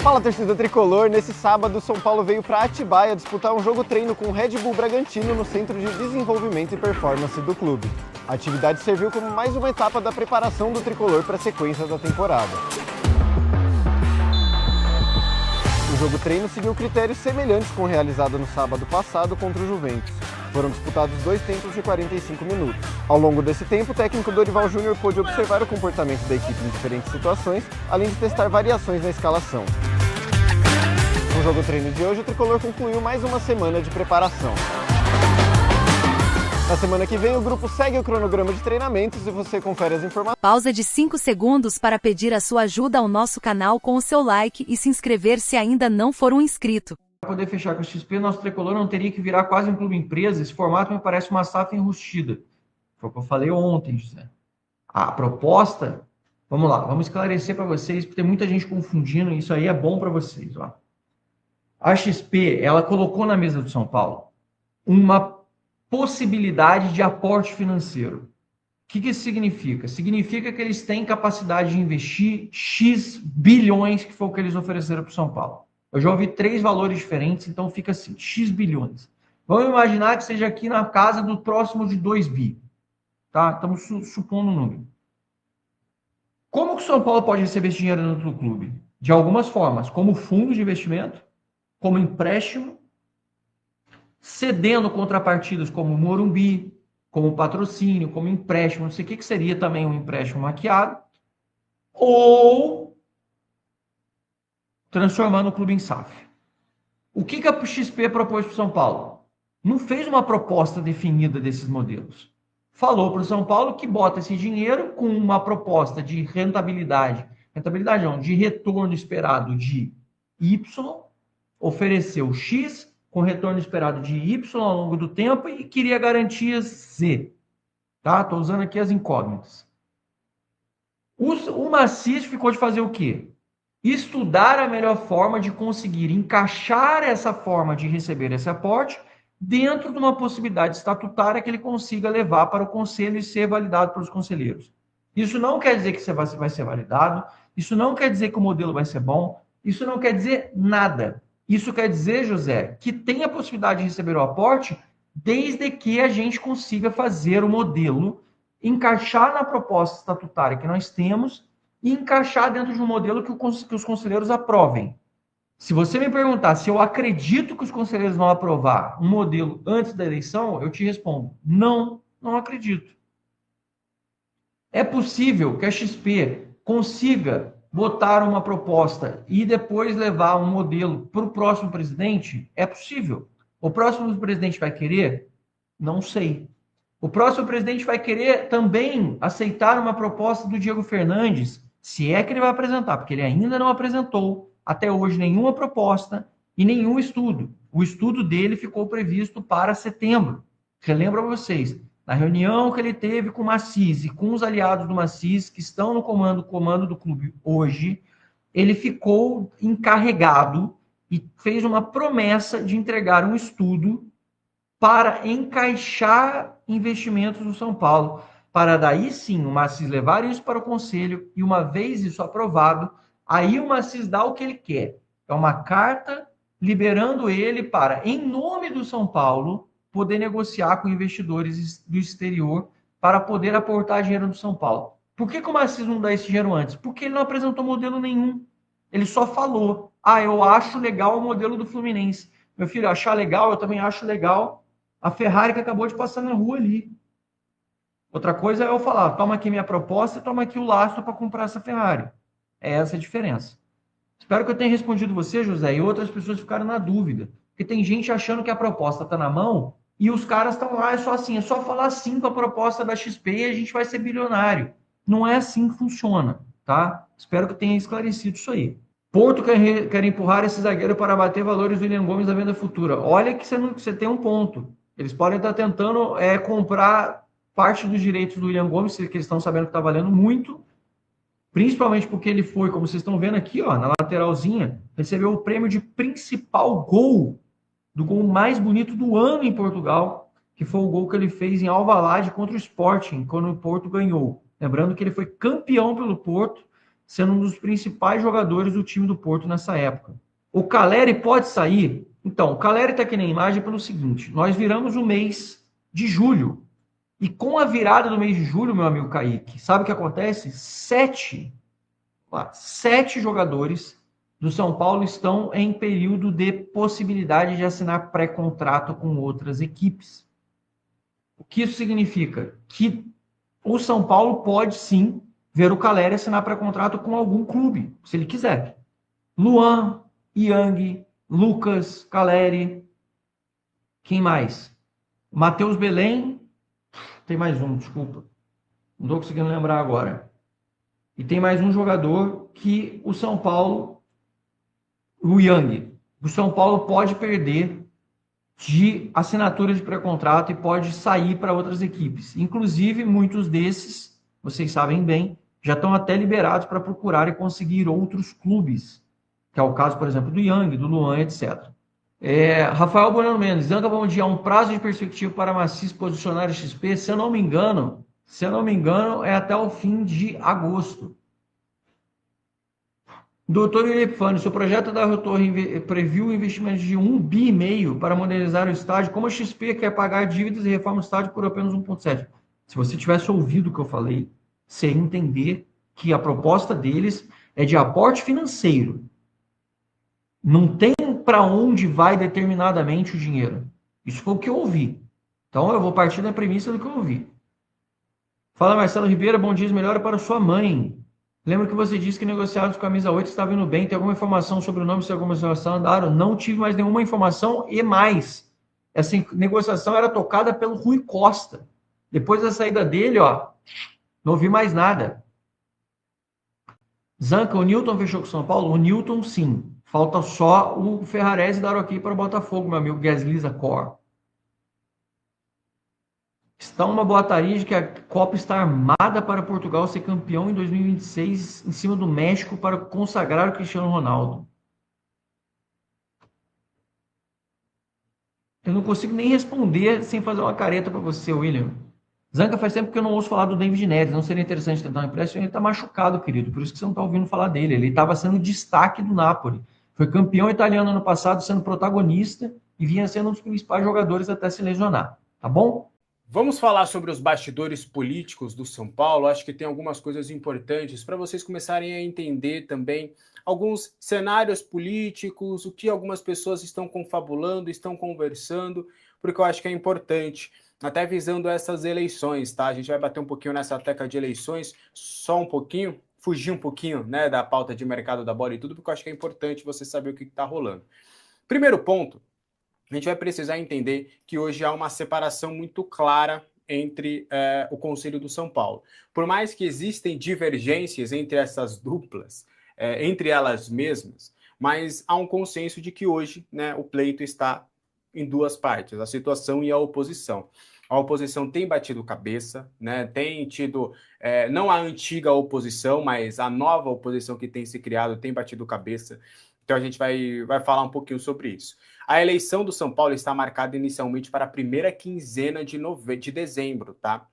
Fala, torcida tricolor! Nesse sábado, São Paulo veio para Atibaia disputar um jogo-treino com o Red Bull Bragantino no Centro de Desenvolvimento e Performance do clube. A atividade serviu como mais uma etapa da preparação do tricolor para a sequência da temporada. O jogo-treino seguiu critérios semelhantes com o realizado no sábado passado contra o Juventus. Foram disputados 2 tempos de 45 minutos. Ao longo desse tempo, o técnico Dorival Júnior pôde observar o comportamento da equipe em diferentes situações, além de testar variações na escalação. No jogo-treino de hoje, o tricolor concluiu mais uma semana de preparação. Na semana que vem, o grupo segue o cronograma de treinamentos e você confere as informações. Pausa de 5 segundos para pedir a sua ajuda ao nosso canal com o seu like e se inscrever se ainda não for um inscrito. Para poder fechar com o XP, nosso tricolor não teria que virar quase um clube empresa. Esse formato me parece uma SAF enrustida. Foi o que eu falei ontem, José. A proposta, vamos lá, vamos esclarecer para vocês, porque tem muita gente confundindo, e isso aí é bom para vocês. Ó. A XP, ela colocou na mesa do São Paulo uma possibilidade de aporte financeiro. O que isso significa? Significa que eles têm capacidade de investir X bilhões, que foi o que eles ofereceram para o São Paulo. Eu já ouvi 3 valores diferentes, então fica assim, X bilhões. Vamos imaginar que seja aqui na casa do próximo de 2 bi. Tá? Estamos supondo um número. Como que o São Paulo pode receber esse dinheiro dentro do clube? De algumas formas, como fundo de investimento, como empréstimo, cedendo contrapartidas como Morumbi, como patrocínio, como empréstimo, não sei o que seria também um empréstimo maquiado, ou transformando o clube em SAF. O que a XP propôs para o São Paulo? Não fez uma proposta definida desses modelos. Falou para o São Paulo que bota esse dinheiro com uma proposta de rentabilidade não, de retorno esperado de Y, ofereceu X com retorno esperado de Y ao longo do tempo e queria garantias Z. Tá? Estou usando aqui as incógnitas. O Maciço ficou de fazer o quê? Estudar a melhor forma de conseguir encaixar essa forma de receber esse aporte dentro de uma possibilidade estatutária que ele consiga levar para o conselho e ser validado pelos conselheiros. Isso não quer dizer que você vai ser validado, isso não quer dizer que o modelo vai ser bom, isso não quer dizer nada. Isso quer dizer, José, que tem a possibilidade de receber o aporte desde que a gente consiga fazer o modelo, encaixar na proposta estatutária que nós temos e encaixar dentro de um modelo que os conselheiros aprovem. Se você me perguntar se eu acredito que os conselheiros vão aprovar um modelo antes da eleição, eu te respondo, não acredito. É possível que a XP consiga botar uma proposta e depois levar um modelo para o próximo presidente? É possível. O próximo presidente vai querer? Não sei. O próximo presidente vai querer também aceitar uma proposta do Diego Fernandes, se é que ele vai apresentar, porque ele ainda não apresentou até hoje nenhuma proposta e nenhum estudo. O estudo dele ficou previsto para setembro. Relembro a vocês, na reunião que ele teve com o Maciço e com os aliados do Maciço, que estão no comando do clube hoje, ele ficou encarregado e fez uma promessa de entregar um estudo para encaixar investimentos no São Paulo, para daí sim o Maciço levar isso para o conselho e uma vez isso aprovado, aí o Maciço dá o que ele quer. É uma carta liberando ele para, em nome do São Paulo, poder negociar com investidores do exterior para poder aportar dinheiro no São Paulo. Por que o Maciço não dá esse dinheiro antes? Porque ele não apresentou modelo nenhum. Ele só falou, eu acho legal o modelo do Fluminense. Meu filho, achar legal, eu também acho legal a Ferrari que acabou de passar na rua ali. Outra coisa é eu falar, toma aqui minha proposta e toma aqui o lastro para comprar essa Ferrari. É essa a diferença. Espero que eu tenha respondido você, José, e outras pessoas ficaram na dúvida. Porque tem gente achando que a proposta está na mão e os caras estão lá, é só falar sim com a proposta da XP e a gente vai ser bilionário. Não é assim que funciona, tá? Espero que eu tenha esclarecido isso aí. Porto quer empurrar esse zagueiro para bater valores do William Gomes na venda futura. Olha que você tem um ponto. Eles podem estar tentando comprar parte dos direitos do William Gomes, que eles estão sabendo que está valendo muito, principalmente porque ele foi, como vocês estão vendo aqui, ó, na lateralzinha, recebeu o prêmio de principal gol, do gol mais bonito do ano em Portugal, que foi o gol que ele fez em Alvalade contra o Sporting, quando o Porto ganhou. Lembrando que ele foi campeão pelo Porto sendo um dos principais jogadores do time do Porto nessa época. O Caleri pode sair? Então, o Caleri está aqui na imagem pelo seguinte: nós viramos o mês de julho. E com a virada do mês de julho, meu amigo Kaique, sabe o que acontece? Sete jogadores do São Paulo estão em período de possibilidade de assinar pré-contrato com outras equipes. O que isso significa? Que o São Paulo pode sim ver o Caleri assinar pré-contrato com algum clube, se ele quiser. Luan, Yang, Lucas, Caleri. Quem mais? Matheus Belém. Tem mais um, desculpa. Não estou conseguindo lembrar agora. E tem mais um jogador que o São Paulo, o Yang, o São Paulo pode perder de assinatura de pré-contrato e pode sair para outras equipes. Inclusive, muitos desses, vocês sabem bem, já estão até liberados para procurar e conseguir outros clubes, que é o caso, por exemplo, do Yang, do Luan, etc. Rafael Bueno Mendes, Zanca, bom dia. Há um prazo de perspectiva para Macis posicionar XP, se eu não me engano, é até o fim de agosto. Doutor Irepifânio, seu projeto da Torre previu investimento de 1,5 bi para modernizar o estádio. Como a XP quer pagar dívidas e reforma o estádio por apenas 1,7? Se você tivesse ouvido o que eu falei, você ia entender que a proposta deles é de aporte financeiro. Não tem para onde vai determinadamente o dinheiro. Isso foi o que eu ouvi. Então eu vou partir da premissa do que eu ouvi. Fala, Marcelo Ribeiro, bom dia, melhora para sua mãe. Lembra que você disse que negociados com a camisa 8 estava indo bem. Tem alguma informação sobre o nome, se alguma negociação andaram? Não tive mais nenhuma informação e mais. Essa negociação era tocada pelo Rui Costa. Depois da saída dele, não ouvi mais nada. Zanca, o Newton fechou com o São Paulo? O Newton, sim. Falta só o Ferrarese dar ok para o Botafogo, meu amigo Gasliza Cor. Está uma boataria de que a Copa está armada para Portugal ser campeão em 2026 em cima do México para consagrar o Cristiano Ronaldo. Eu não consigo nem responder sem fazer uma careta para você, William. Zanca, faz tempo que eu não ouço falar do David Neres. Não seria interessante tentar um empréstimo? Ele está machucado, querido. Por isso que você não está ouvindo falar dele. Ele estava sendo destaque do Napoli. Foi campeão italiano ano passado, sendo protagonista e vinha sendo um dos principais jogadores até se lesionar. Tá bom? Vamos falar sobre os bastidores políticos do São Paulo. Acho que tem algumas coisas importantes para vocês começarem a entender também alguns cenários políticos, o que algumas pessoas estão confabulando, estão conversando, porque eu acho que é importante, até visando essas eleições, tá? A gente vai bater um pouquinho nessa tecla de eleições, só um pouquinho, fugir um pouquinho, né, da pauta de mercado da bola e tudo, porque eu acho que é importante você saber o que está rolando. Primeiro ponto, a gente vai precisar entender que hoje há uma separação muito clara entre o Conselho do São Paulo. Por mais que existem divergências entre essas duplas, entre elas mesmas, mas há um consenso de que hoje, né, o pleito está em duas partes, a situação e a oposição. A oposição tem batido cabeça, né, tem tido, não a antiga oposição, mas a nova oposição que tem se criado tem batido cabeça. Então a gente vai falar um pouquinho sobre isso. A eleição do São Paulo está marcada inicialmente para a primeira quinzena de dezembro, tá?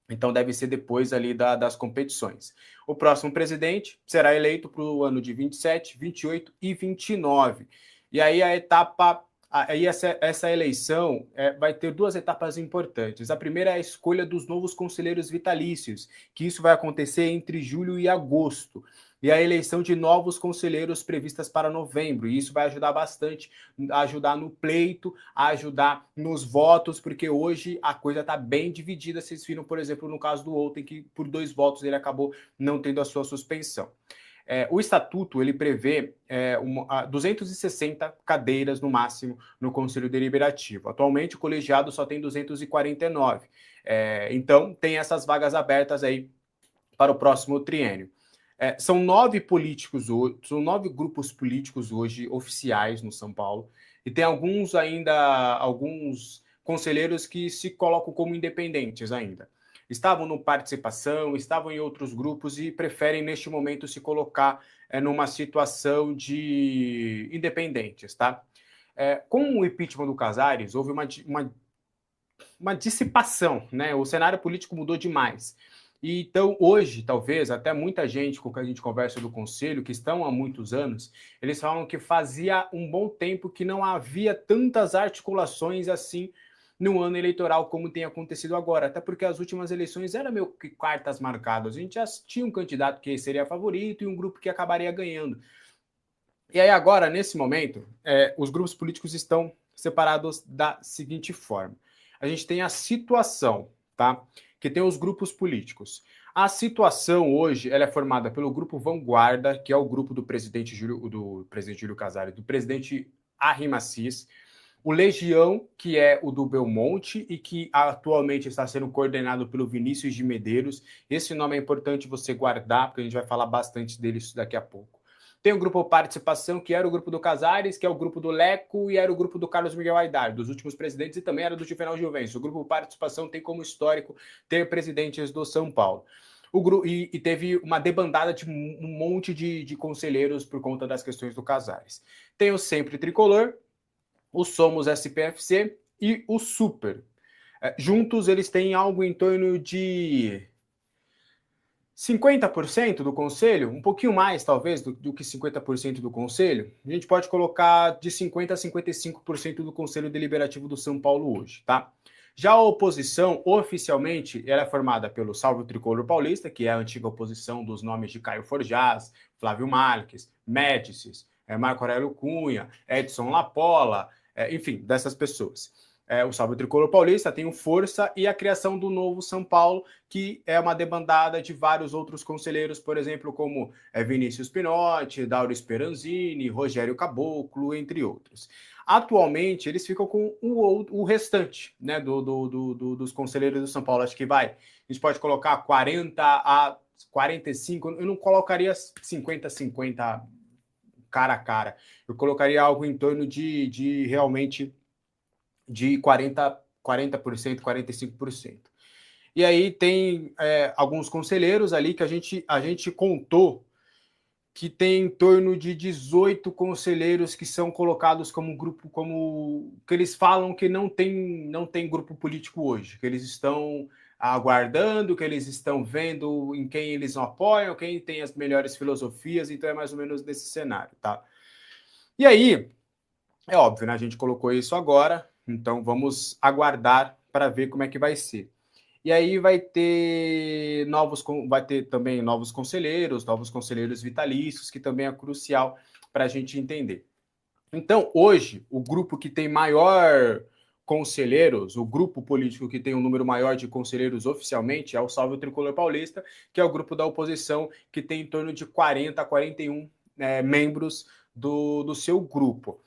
Então deve ser depois ali das competições. O próximo presidente será eleito para o ano de 27, 28 e 29. E aí essa eleição vai ter duas etapas importantes. A primeira é a escolha dos novos conselheiros vitalícios, que isso vai acontecer entre julho e agosto. E a eleição de novos conselheiros previstas para novembro. E isso vai ajudar bastante, a ajudar no pleito, a ajudar nos votos, porque hoje a coisa está bem dividida. Vocês viram, por exemplo, no caso do Outem, que por 2 votos ele acabou não tendo a sua suspensão. O estatuto ele prevê 260 cadeiras no máximo no Conselho Deliberativo. Atualmente o colegiado só tem 249. Então tem essas vagas abertas aí para o próximo triênio. São 9 grupos políticos hoje oficiais no São Paulo, e tem alguns conselheiros que se colocam como independentes ainda. Estavam no Participação, estavam em outros grupos e preferem neste momento se colocar numa situação de independentes, tá? Com o impeachment do Casares, houve uma dissipação, né? O cenário político mudou demais. E então, hoje, talvez, até muita gente com quem a gente conversa do Conselho, que estão há muitos anos, eles falam que fazia um bom tempo que não havia tantas articulações assim no ano eleitoral como tem acontecido agora, até porque as últimas eleições eram meio que cartas marcadas. A gente já tinha um candidato que seria favorito e um grupo que acabaria ganhando. E aí agora, nesse momento, os grupos políticos estão separados da seguinte forma. A gente tem a situação, tá? Que tem os grupos políticos. A situação hoje ela é formada pelo grupo Vanguarda, que é o grupo do presidente Júlio Casares, do presidente Arrim Assis, o Legião, que é o do Belmonte e que atualmente está sendo coordenado pelo Vinícius de Medeiros. Esse nome é importante você guardar, porque a gente vai falar bastante dele daqui a pouco. Tem o grupo Participação, que era o grupo do Casares, que é o grupo do Leco e era o grupo do Carlos Miguel Aidar, dos últimos presidentes, e também era do Juvenal Gilvencio. O grupo Participação tem como histórico ter presidentes do São Paulo. E teve uma debandada de um monte de conselheiros por conta das questões do Casares. Tem o Sempre Tricolor, o Somos SPFC e o Super. Juntos eles têm algo em torno de 50% do conselho, um pouquinho mais talvez do que 50% do conselho. A gente pode colocar de 50% a 55% do conselho deliberativo do São Paulo hoje, tá? Já a oposição, oficialmente, ela é formada pelo Salve o Tricolor Paulista, que é a antiga oposição dos nomes de Caio Forjaz, Flávio Marques, Médicis, Marco Aurélio Cunha, Edson Lapola, enfim, dessas pessoas. O Salve o Tricolor Paulista tem o Força e a criação do Novo São Paulo, que é uma debandada de vários outros conselheiros, por exemplo, como Vinícius Pinotti, Dauro Speranzini, Rogério Caboclo, entre outros. Atualmente, eles ficam com o restante, né, dos conselheiros do São Paulo. Acho que a gente pode colocar 40 a 45, eu não colocaria 50-50 cara a cara. Eu colocaria algo em torno de realmente de 40%, 45%. E aí tem alguns conselheiros ali que a gente contou que tem em torno de 18 conselheiros que são colocados como grupo, como que eles falam que não tem grupo político hoje, que eles estão aguardando, que eles estão vendo em quem eles não apoiam, quem tem as melhores filosofias, então é mais ou menos nesse cenário, tá? E aí, é óbvio, né? A gente colocou isso agora, então vamos aguardar para ver como é que vai ser. E aí vai ter também novos conselheiros vitalícios, que também é crucial para a gente entender. Então, hoje, o grupo que tem maior conselheiros, o grupo político que tem um número maior de conselheiros oficialmente é o Salve o Tricolor Paulista, que é o grupo da oposição, que tem em torno de 40 a 41 membros do seu grupo.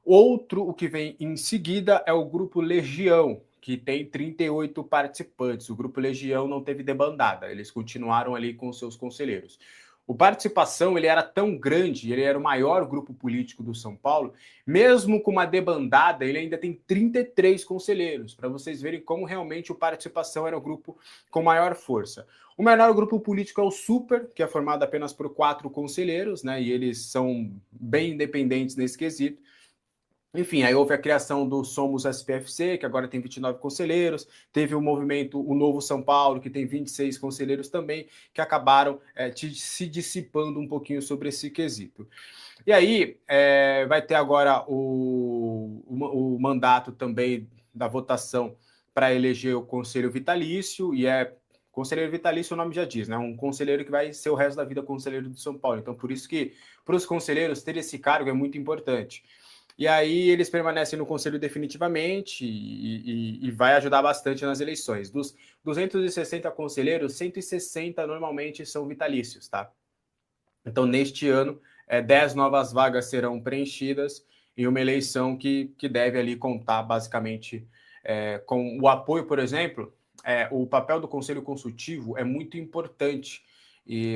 O que vem em seguida é o grupo Legião, que tem 38 participantes. O grupo Legião não teve debandada, eles continuaram ali com seus conselheiros. O Participação, ele era tão grande, ele era o maior grupo político do São Paulo, mesmo com uma debandada, ele ainda tem 33 conselheiros, para vocês verem como realmente o Participação era o grupo com maior força. O menor grupo político é o Super, que é formado apenas por 4 conselheiros, né, e eles são bem independentes nesse quesito. Enfim, aí houve a criação do Somos SPFC, que agora tem 29 conselheiros, teve o movimento O Novo São Paulo, que tem 26 conselheiros também, que acabaram se dissipando um pouquinho sobre esse quesito. E aí vai ter agora o mandato também da votação para eleger o Conselho Vitalício, e Conselheiro Vitalício, o nome já diz, né? Um conselheiro que vai ser o resto da vida conselheiro do São Paulo. Então, por isso que, para os conselheiros, ter esse cargo é muito importante. E aí eles permanecem no conselho definitivamente e vai ajudar bastante nas eleições. Dos 260 conselheiros, 160 normalmente são vitalícios, tá? Então, neste ano, 10 novas vagas serão preenchidas em uma eleição que deve ali contar basicamente com o apoio, por exemplo, o papel do Conselho Consultivo é muito importante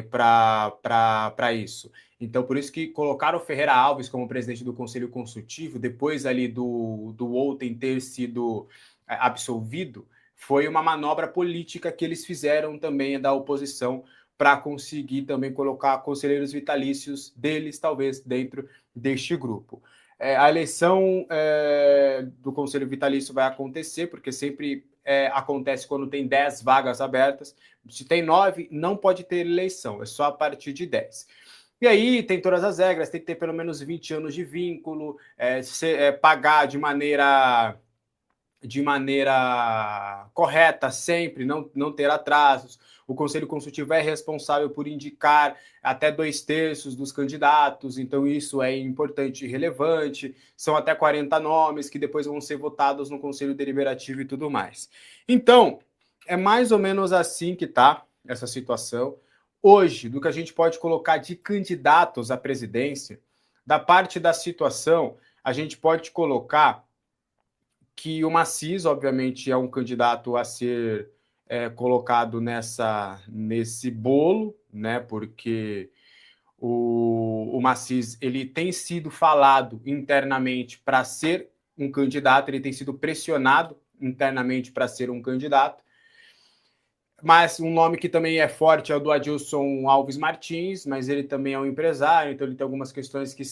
para isso. Então, por isso que colocaram o Ferreira Alves como presidente do Conselho Consultivo, depois ali do Outen ter sido absolvido, foi uma manobra política que eles fizeram também da oposição para conseguir também colocar conselheiros vitalícios deles, talvez, dentro deste grupo. A eleição do Conselho Vitalício vai acontecer, porque sempre acontece quando tem 10 vagas abertas. Se tem 9, não pode ter eleição, é só a partir de 10. E aí tem todas as regras, tem que ter pelo menos 20 anos de vínculo, pagar de maneira correta sempre, não ter atrasos. O Conselho Consultivo é responsável por indicar até 2/3 dos candidatos, então isso é importante e relevante. São até 40 nomes que depois vão ser votados no Conselho Deliberativo e tudo mais. Então, é mais ou menos assim que está essa situação. Hoje, do que a gente pode colocar de candidatos à presidência, da parte da situação, a gente pode colocar que o Maciz, obviamente, é um candidato a ser colocado nesse bolo, né? Porque o Maciz ele tem sido falado internamente para ser um candidato, ele tem sido pressionado internamente para ser um candidato. Mas um nome que também é forte é o do Adilson Alves Martins, mas ele também é um empresário, então ele tem algumas questões que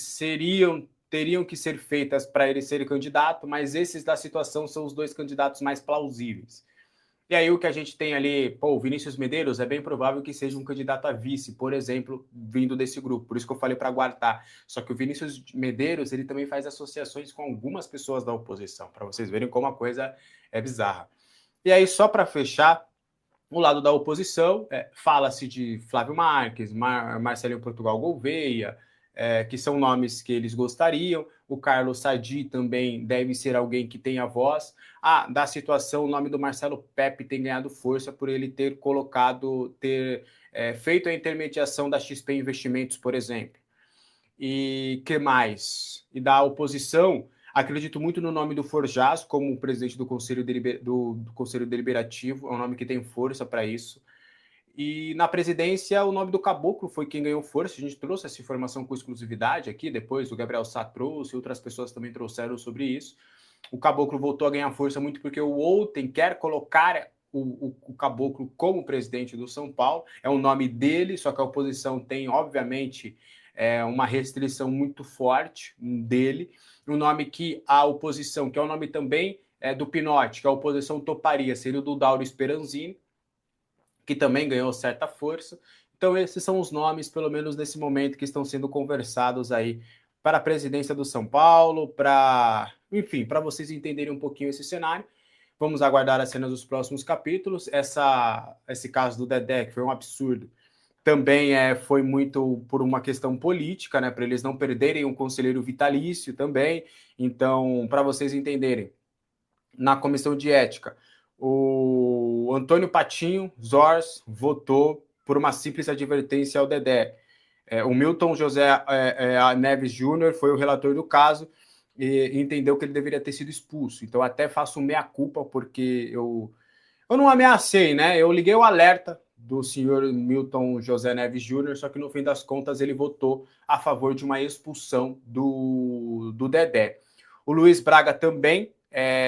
teriam que ser feitas para ele ser candidato, mas esses da situação são os dois candidatos mais plausíveis. E aí o que a gente tem ali, o Vinícius Medeiros é bem provável que seja um candidato a vice, por exemplo, vindo desse grupo. Por isso que eu falei para guardar. Só que o Vinícius Medeiros, ele também faz associações com algumas pessoas da oposição, para vocês verem como a coisa é bizarra. E aí, só para fechar, o lado da oposição, fala-se de Flávio Marques, Marcelinho Portugal Gouveia, que são nomes que eles gostariam. O Carlos Sadi também deve ser alguém que tenha voz. Da situação, o nome do Marcelo Pepe tem ganhado força por ele ter feito a intermediação da XP Investimentos, por exemplo. E que mais? E da oposição, acredito muito no nome do Forjaz como presidente do Conselho Deliberativo, é um nome que tem força para isso. E na presidência, o nome do Caboclo foi quem ganhou força. A gente trouxe essa informação com exclusividade aqui, depois o Gabriel Sá trouxe, outras pessoas também trouxeram sobre isso. O Caboclo voltou a ganhar força muito porque o Outem quer colocar o Caboclo como presidente do São Paulo. É o nome dele, só que a oposição tem, obviamente, uma restrição muito forte dele. Um nome que a oposição, que é o nome também do Pinotti, que a oposição toparia, seria o do Dauro Speranzini, que também ganhou certa força. Então esses são os nomes, pelo menos nesse momento, que estão sendo conversados aí para a presidência do São Paulo, enfim, para vocês entenderem um pouquinho esse cenário. Vamos aguardar as cenas dos próximos capítulos. Esse caso do Dedé, que foi um absurdo, também foi muito por uma questão política, né, para eles não perderem um conselheiro vitalício também. Então, para vocês entenderem, na comissão de ética, o Antônio Patinho Zors votou por uma simples advertência ao Dedé. O Milton José Neves Júnior foi o relator do caso e entendeu que ele deveria ter sido expulso. Então, até faço meia-culpa, porque eu não ameacei, né? Eu liguei o alerta do senhor Milton José Neves Júnior, só que no fim das contas ele votou a favor de uma expulsão do Dedé. O Luiz Braga também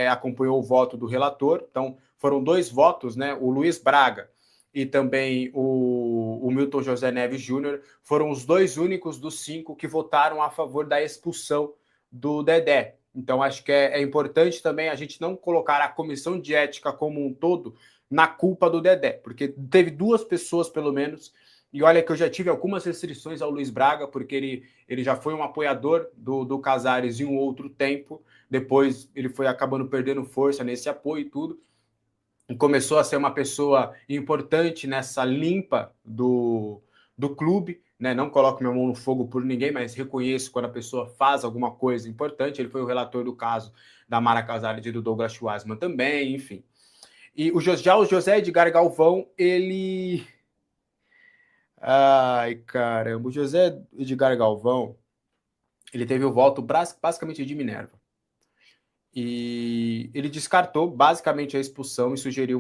acompanhou o voto do relator, então foram 2 votos, né? O Luiz Braga e também o Milton José Neves Júnior foram os 2 únicos dos 5 que votaram a favor da expulsão do Dedé. Então acho que é importante também a gente não colocar a comissão de ética como um todo na culpa do Dedé, porque teve 2 pessoas pelo menos, e olha que eu já tive algumas restrições ao Luiz Braga, porque ele já foi um apoiador do Casares em um outro tempo, depois ele foi acabando perdendo força nesse apoio e tudo, e começou a ser uma pessoa importante nessa limpa do clube, né? Não coloco minha mão no fogo por ninguém, mas reconheço quando a pessoa faz alguma coisa importante. Ele foi o relator do caso da Mara Casares e do Douglas Schwartzman também, enfim. E o José Edgar Galvão, ele... Ai, caramba. O José Edgar Galvão, ele teve o voto basicamente de Minerva. E ele descartou basicamente a expulsão e sugeriu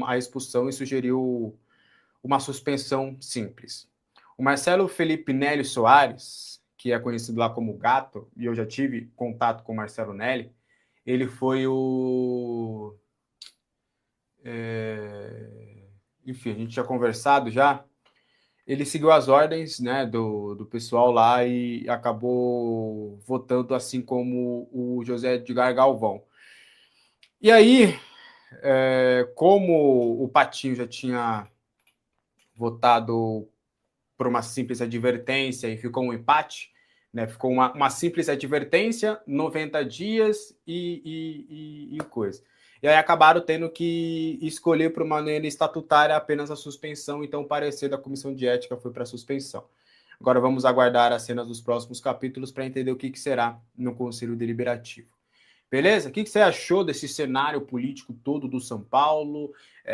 a expulsão e sugeriu uma suspensão simples. O Marcelo Felipe Nélio Soares, que é conhecido lá como Gato, e eu já tive contato com o Marcelo Nélio, ele foi o... Enfim, a gente tinha conversado já. Ele seguiu as ordens, né, do pessoal lá e acabou votando assim como o José Edgar Galvão. E aí, como o Patinho já tinha votado por uma simples advertência e ficou um empate, né? Ficou uma simples advertência, 90 dias e coisa. E aí acabaram tendo que escolher para uma maneira estatutária apenas a suspensão, então o parecer da Comissão de Ética foi para suspensão. Agora vamos aguardar as cenas dos próximos capítulos para entender o que será no Conselho Deliberativo. Beleza? O que você achou desse cenário político todo do São Paulo?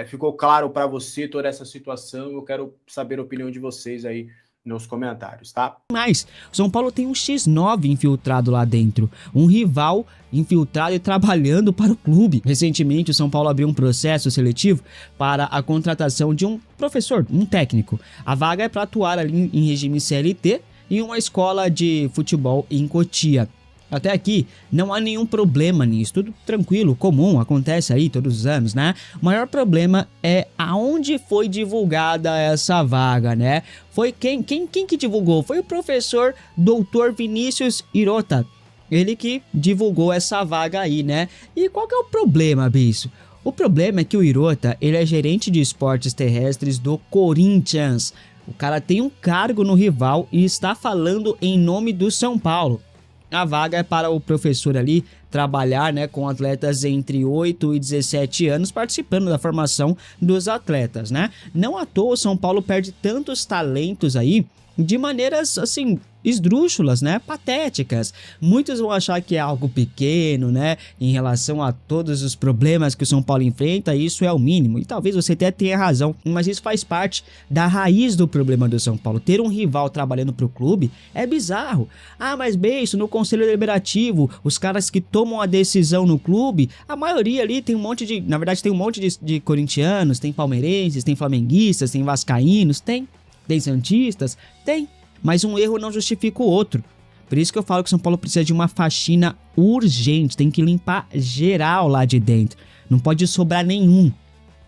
Ficou claro para você toda essa situação? Eu quero saber a opinião de vocês aí nos comentários, tá? Mas o São Paulo tem um X9 infiltrado lá dentro, um rival infiltrado e trabalhando para o clube. Recentemente, o São Paulo abriu um processo seletivo para a contratação de um professor, um técnico. A vaga é para atuar ali em regime CLT em uma escola de futebol em Cotia. Até aqui, não há nenhum problema nisso, tudo tranquilo, comum, acontece aí todos os anos, né? O maior problema é aonde foi divulgada essa vaga, né? Foi quem que divulgou? Foi o professor Dr. Vinícius Hirota, ele que divulgou essa vaga aí, né? E qual que é o problema, bicho? O problema é que o Hirota, ele é gerente de esportes terrestres do Corinthians. O cara tem um cargo no rival e está falando em nome do São Paulo. A vaga é para o professor ali trabalhar, né, com atletas entre 8 e 17 anos, participando da formação dos atletas, né? Não à toa o São Paulo perde tantos talentos aí de maneiras, assim, esdrúxulas, né? Patéticas. Muitos vão achar que é algo pequeno, né? Em relação a todos os problemas que o São Paulo enfrenta, isso é o mínimo. E talvez você até tenha razão, mas isso faz parte da raiz do problema do São Paulo. Ter um rival trabalhando pro clube é bizarro. Ah, mas isso no Conselho Deliberativo, os caras que tomam a decisão no clube, a maioria ali tem um monte de... Na verdade, tem um monte de corintianos, tem palmeirenses, tem flamenguistas, tem vascaínos, tem santistas, tem. Mas um erro não justifica o outro. Por isso que eu falo que o São Paulo precisa de uma faxina urgente. Tem que limpar geral lá de dentro. Não pode sobrar nenhum.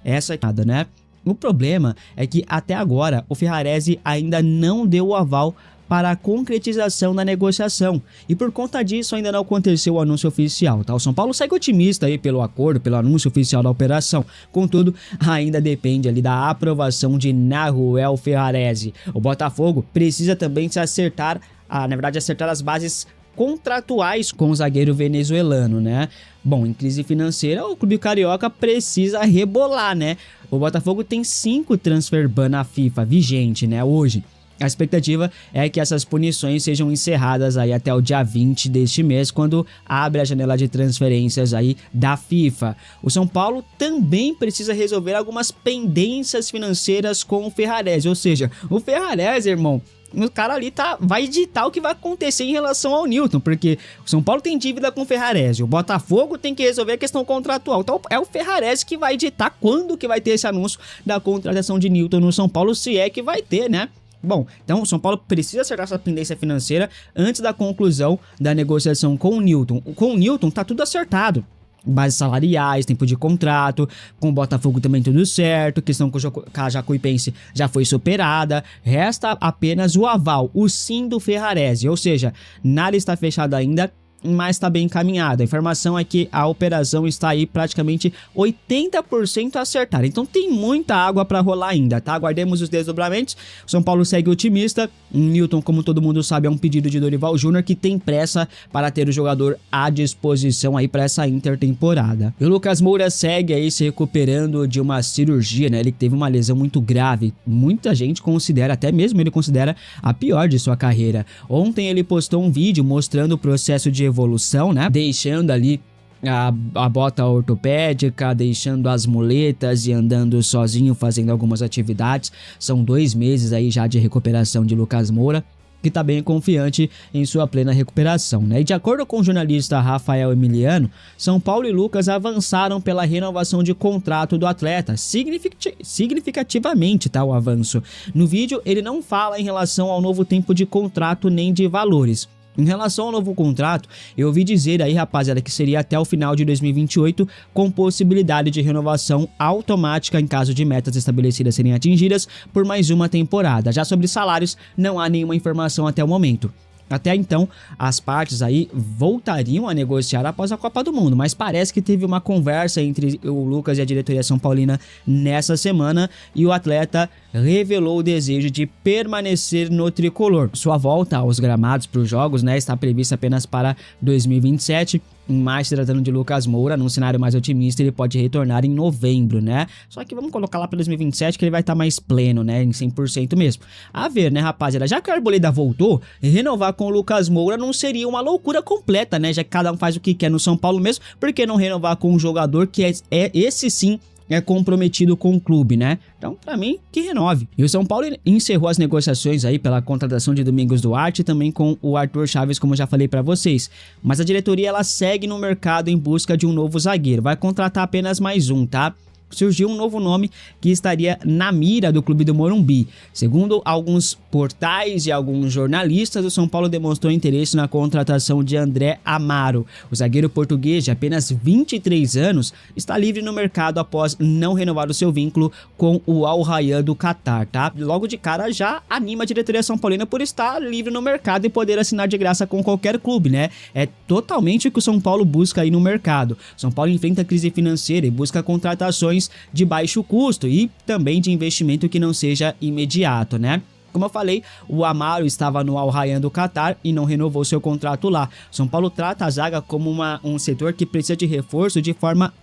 Essa é nada, né? O problema é que até agora o Ferrarese ainda não deu o aval para a concretização da negociação. E por conta disso ainda não aconteceu o anúncio oficial, tá? O São Paulo segue otimista aí pelo acordo, pelo anúncio oficial da operação. Contudo, ainda depende ali da aprovação de Nahuel Ferrarese. O Botafogo precisa também se acertar, acertar as bases contratuais com o zagueiro venezuelano, né? Bom, em crise financeira, o clube carioca precisa rebolar, né? O Botafogo tem 5 transfer ban na FIFA vigente, né, hoje. A expectativa é que essas punições sejam encerradas aí até o dia 20 deste mês, quando abre a janela de transferências aí da FIFA. O São Paulo também precisa resolver algumas pendências financeiras com o Ferrarese, ou seja, o Ferrarese, irmão, o cara ali vai ditar o que vai acontecer em relação ao Newton, porque o São Paulo tem dívida com o Ferrarese, o Botafogo tem que resolver a questão contratual, então é o Ferrarese que vai ditar quando que vai ter esse anúncio da contratação de Newton no São Paulo, se é que vai ter, né? Bom, então o São Paulo precisa acertar essa pendência financeira antes da conclusão da negociação com o Newton. Com o Newton tá tudo acertado. Bases salariais, tempo de contrato, com o Botafogo também tudo certo, questão com a Jacuipense já foi superada, resta apenas o aval, o sim do Ferrarese, ou seja, nada está fechado ainda, mas está bem encaminhada. A informação é que a operação está aí praticamente 80% acertada. Então tem muita água para rolar ainda, tá? Aguardemos os desdobramentos. O São Paulo segue otimista. O Newton, como todo mundo sabe, é um pedido de Dorival Júnior, que tem pressa para ter o jogador à disposição aí para essa intertemporada. E o Lucas Moura segue aí se recuperando de uma cirurgia, né? Ele teve uma lesão muito grave. Muita gente considera, até mesmo ele considera, a pior de sua carreira. Ontem ele postou um vídeo mostrando o processo de evolução, né? Deixando ali a bota ortopédica, deixando as muletas e andando sozinho, fazendo algumas atividades. São 2 meses aí já de recuperação de Lucas Moura, que tá bem confiante em sua plena recuperação, né? E de acordo com o jornalista Rafael Emiliano, São Paulo e Lucas avançaram pela renovação de contrato do atleta, significativamente, tá, o avanço. No vídeo, ele não fala em relação ao novo tempo de contrato nem de valores. Em relação ao novo contrato, eu ouvi dizer aí, rapaziada, que seria até o final de 2028, com possibilidade de renovação automática em caso de metas estabelecidas serem atingidas por mais uma temporada. Já sobre salários, não há nenhuma informação até o momento. Até então, as partes aí voltariam a negociar após a Copa do Mundo, mas parece que teve uma conversa entre o Lucas e a diretoria São Paulina nessa semana e o atleta revelou o desejo de permanecer no tricolor. Sua volta aos gramados para os jogos, né, está prevista apenas para 2027. Mas se tratando de Lucas Moura, num cenário mais otimista, ele pode retornar em novembro, né? Só que vamos colocar lá para 2027 que ele vai estar mais pleno, né? Em 100% mesmo. A ver, né, rapaziada? Já que o Arboleda voltou, renovar com o Lucas Moura não seria uma loucura completa, né? Já que cada um faz o que quer no São Paulo mesmo, por que não renovar com um jogador que é esse sim é comprometido com o clube, né? Então, pra mim, que renove. E o São Paulo encerrou as negociações aí pela contratação de Domingos Duarte e também com o Arthur Chaves, como eu já falei pra vocês. Mas a diretoria, ela segue no mercado em busca de um novo zagueiro. Vai contratar apenas mais um, tá? Surgiu um novo nome que estaria na mira do clube do Morumbi. Segundo alguns portais e alguns jornalistas, o São Paulo demonstrou interesse na contratação de André Amaro. O zagueiro português de apenas 23 anos está livre no mercado após não renovar o seu vínculo com o Al Rayyan do Catar, tá? Logo de cara já anima a diretoria São Paulina por estar livre no mercado e poder assinar de graça com qualquer clube, né? É totalmente o que o São Paulo busca aí no mercado. São Paulo enfrenta a crise financeira e busca contratações de baixo custo e também de investimento que não seja imediato, né? Como eu falei, o Amaro estava no Al Rayyan do Catar e não renovou seu contrato lá. São Paulo trata a zaga como um setor que precisa de reforço de forma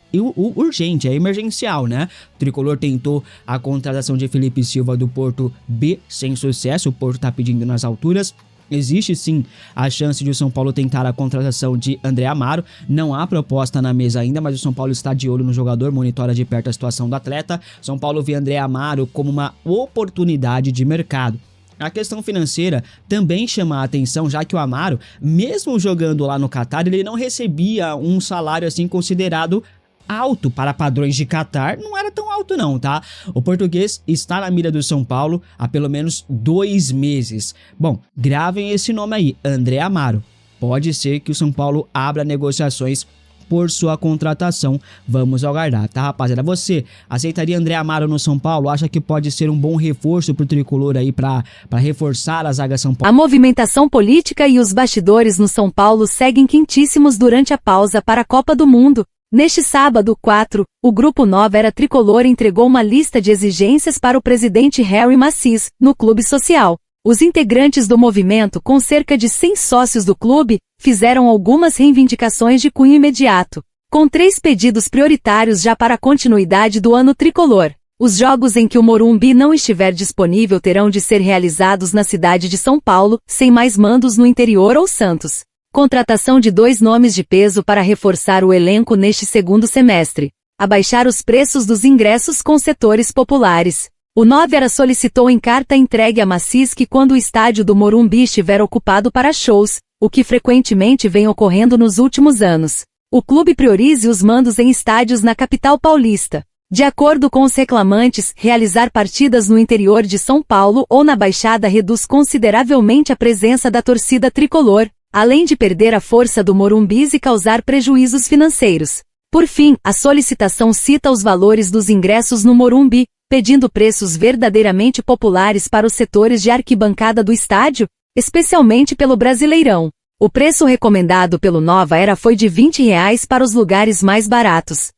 urgente, é emergencial, né? O Tricolor tentou a contratação de Felipe Silva do Porto B sem sucesso, o Porto tá pedindo nas alturas. Existe sim a chance de o São Paulo tentar a contratação de André Amaro. Não há proposta na mesa ainda, mas o São Paulo está de olho no jogador, monitora de perto a situação do atleta. São Paulo vê André Amaro como uma oportunidade de mercado. A questão financeira também chama a atenção, já que o Amaro, mesmo jogando lá no Catar, ele não recebia um salário assim considerado alto para padrões de Catar, não era tão alto não, tá? O português está na mira do São Paulo há pelo menos 2 meses. Bom, gravem esse nome aí, André Amaro. Pode ser que o São Paulo abra negociações por sua contratação. Vamos aguardar, tá, rapaziada? Você aceitaria André Amaro no São Paulo? Acha que pode ser um bom reforço pro tricolor aí para reforçar a zaga São Paulo? A movimentação política e os bastidores no São Paulo seguem quentíssimos durante a pausa para a Copa do Mundo. Neste sábado, 4, o Grupo Nova Era Tricolor entregou uma lista de exigências para o presidente Harry Macis, no Clube Social. Os integrantes do movimento, com cerca de 100 sócios do clube, fizeram algumas reivindicações de cunho imediato, com 3 pedidos prioritários já para a continuidade do ano tricolor. Os jogos em que o Morumbi não estiver disponível terão de ser realizados na cidade de São Paulo, sem mais mandos no interior ou Santos. Contratação de 2 nomes de peso para reforçar o elenco neste segundo semestre. Abaixar os preços dos ingressos com setores populares. O Nova Era solicitou em carta entregue a Macis que quando o estádio do Morumbi estiver ocupado para shows, o que frequentemente vem ocorrendo nos últimos anos, o clube priorize os mandos em estádios na capital paulista. De acordo com os reclamantes, realizar partidas no interior de São Paulo ou na Baixada reduz consideravelmente a presença da torcida tricolor, além de perder a força do Morumbi e causar prejuízos financeiros. Por fim, a solicitação cita os valores dos ingressos no Morumbi, pedindo preços verdadeiramente populares para os setores de arquibancada do estádio, especialmente pelo Brasileirão. O preço recomendado pelo Nova Era foi de R$ 20 para os lugares mais baratos.